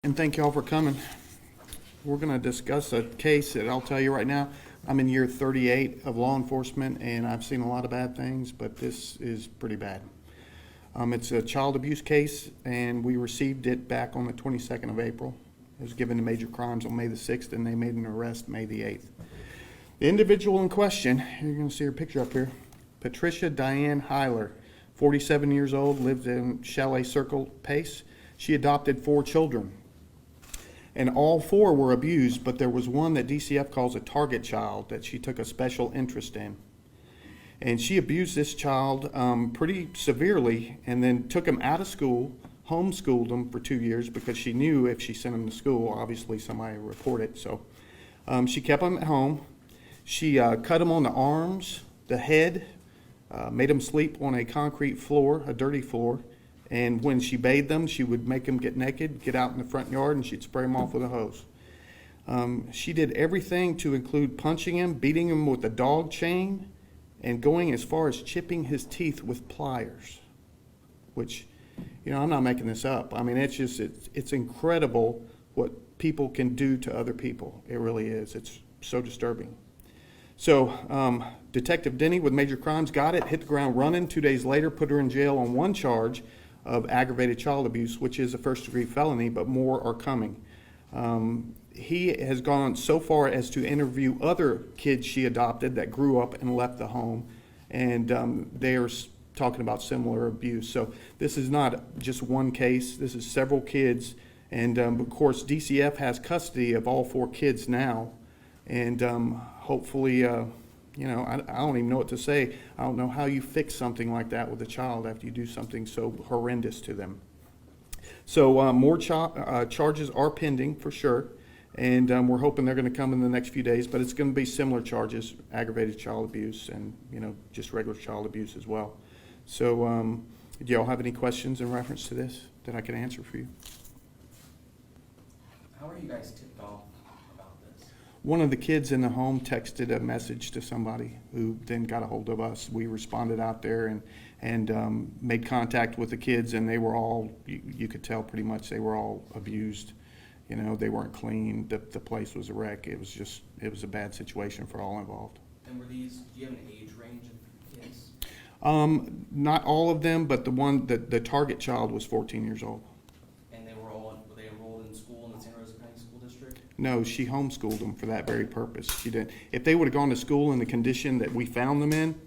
And thank y'all for coming. We're going to discuss a case that I'll tell you right now. I'm in year 38 of law enforcement, and I've seen a lot of bad things, but this is pretty bad. It's a child abuse case, and we received it back on the 22nd of April. It was given to Major Crimes on May the 6th, and they made an arrest May the 8th. The individual in question, you're going to see her picture up here, Patricia Diane Hyler, 47 years old, lived in Chalet Circle, Pace. She adopted 4 children. And all 4 were abused, but there was one that DCF calls a target child that she took a special interest in. And she abused this child pretty severely, and then took him out of school, homeschooled him for 2 years because she knew if she sent him to school, obviously somebody would report it. So she kept him at home. She cut him on the arms, the head, made him sleep on a concrete floor, a dirty floor. And when she bathed them, she would make them get naked, get out in the front yard, and she'd spray them off with a hose. She did everything to include punching him, beating him with a dog chain, and going as far as chipping his teeth with pliers, which, I'm not making this up. I mean, it's incredible what people can do to other people. It really is. It's so disturbing. So Detective Denny with Major Crimes got it, hit the ground running. 2 days later, put her in jail on one charge of aggravated child abuse, which is a first-degree felony, but more are coming. He has gone so far as to interview other kids she adopted that grew up and left the home, and they are talking about similar abuse. So this is not just one case. This is several kids, and of course DCF has custody of all 4 kids now, and hopefully I don't even know what to say. I don't know how you fix something like that with a child after you do something so horrendous to them. So more charges are pending for sure, and we're hoping they're going to come in the next few days, but it's going to be similar charges, aggravated child abuse and, just regular child abuse as well. So do y'all have any questions in reference to this that I can answer for you? How are you guys tipped off about this? One of the kids in the home texted a message to somebody who then got a hold of us. We responded out there and made contact with the kids, and they were all, you could tell pretty much they were all abused. They weren't clean. The place was a wreck. It was a bad situation for all involved. And do you have an age range of kids? Not all of them, but the target child was 14 years old. And were they enrolled in school in the Santa Rosa County School District? No, she homeschooled them for that very purpose. She didn't. If they would have gone to school in the condition that we found them in,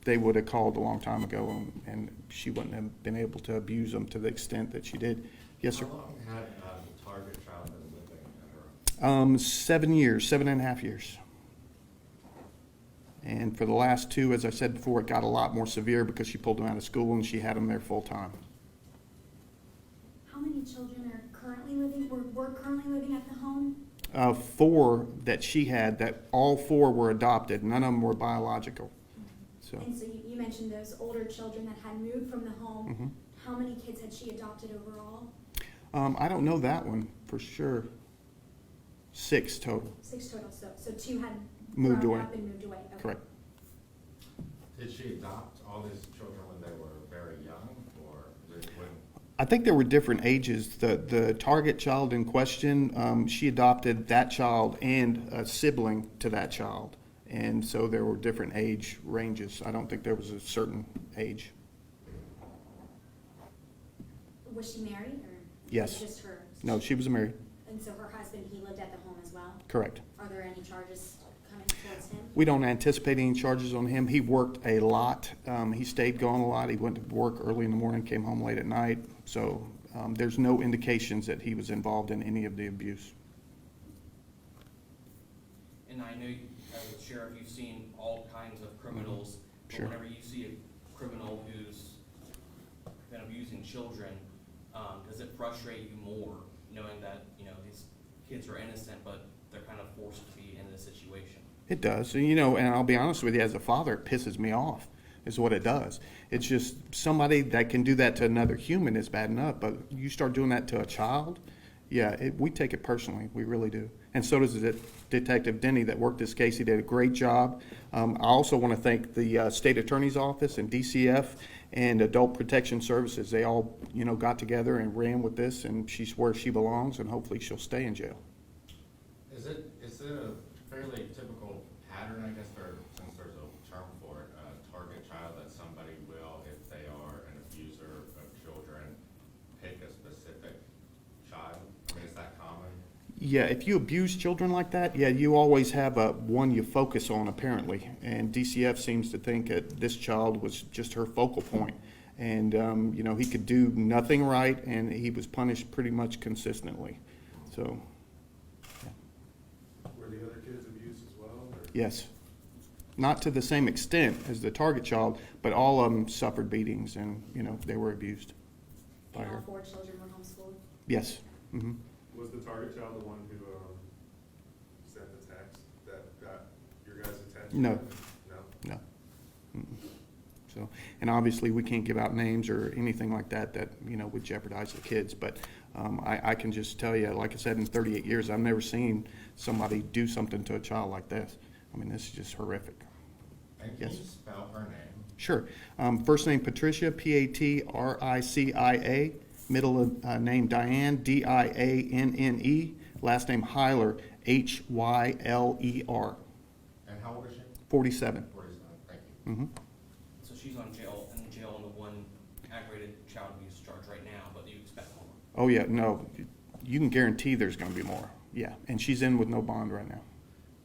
they would have called a long time ago, and she wouldn't have been able to abuse them to the extent that she did. Yes, sir. How long had the target child been living at her home? 7 years, 7.5 years. And for the last 2, as I said before, it got a lot more severe because she pulled them out of school and she had them there full time. How many children are currently living, were currently living at the home? 4 that she had, that all 4 were adopted. None of them were biological. So. And so you mentioned those older children that had moved from the home. Mm-hmm. How many kids had she adopted overall? I don't know that one for sure. 6 total. 6 total. So 2 had Moved grown away. up and moved away. Okay. Correct. Did she adopt all these children when they were very young, or when? I think there were different ages. The target child in question, she adopted that child and a sibling to that child. And so there were different age ranges. I don't think there was a certain age. Was she married, or Yes. was it just her? No, she was married. And so her husband, he lived at the home as well? Correct. Are there any charges coming towards him? We don't anticipate any charges on him. He worked a lot. He stayed gone a lot. He went to work early in the morning, came home late at night. So there's no indications that he was involved in any of the abuse. And I know as a sheriff, you've seen all kinds of criminals. But Sure. whenever you see a criminal who's been abusing children, does it frustrate you more knowing that, these kids are innocent, but they're kind of forced to be in this situation? It does. And I'll be honest with you, as a father, it pisses me off, is what it does. It's just somebody that can do that to another human is bad enough, but you start doing that to a child, Yeah, we take it personally, we really do. And so does Detective Denny that worked this case. He did a great job. I also want to thank the State Attorney's Office and DCF and Adult Protection Services. They all, got together and ran with this, and she's where she belongs, and hopefully she'll stay in jail. Is it a fairly typical pattern, I guess, since there's a term for it, a target child, that somebody will, if they are an abuser of children, pick a specific child? I mean, is that common? Yeah, if you abuse children like that, yeah, you always have one you focus on, apparently. And DCF seems to think that this child was just her focal point. And, he could do nothing right, and he was punished pretty much consistently. So, yeah. Were the other kids abused as well? Or? Yes. Not to the same extent as the target child, but all of them suffered beatings and, they were abused by And all her. 4 children were homeschooled. Yes. Mm-hmm. Was the target child the one who sent the text that got your guys' attention? No. No? No. Mm-mm. So, and obviously we can't give out names or anything like that would jeopardize the kids. But I can just tell you, like I said, in 38 years, I've never seen somebody do something to a child like this. I mean, this is just horrific. And can Yes. you spell her name? Sure. First name Patricia, Patricia. Middle name Diane, Dianne. Last name Hyler, Hyler. And how old is she? 47. 47, thank you. Mm-hmm. So she's in jail on the one aggravated child abuse charge right now, but you expect more. Oh, yeah, no, you can guarantee there's going to be more. Yeah, and she's in with no bond right now.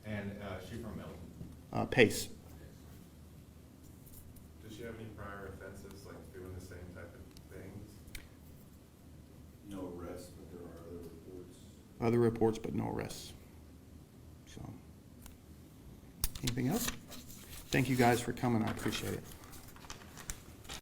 And she from Milton? Pace. Does she have any prior offenses, like doing the same type of things? No arrests, but there are other reports. Other reports, but no arrests. So, anything else? Thank you guys for coming. I appreciate it.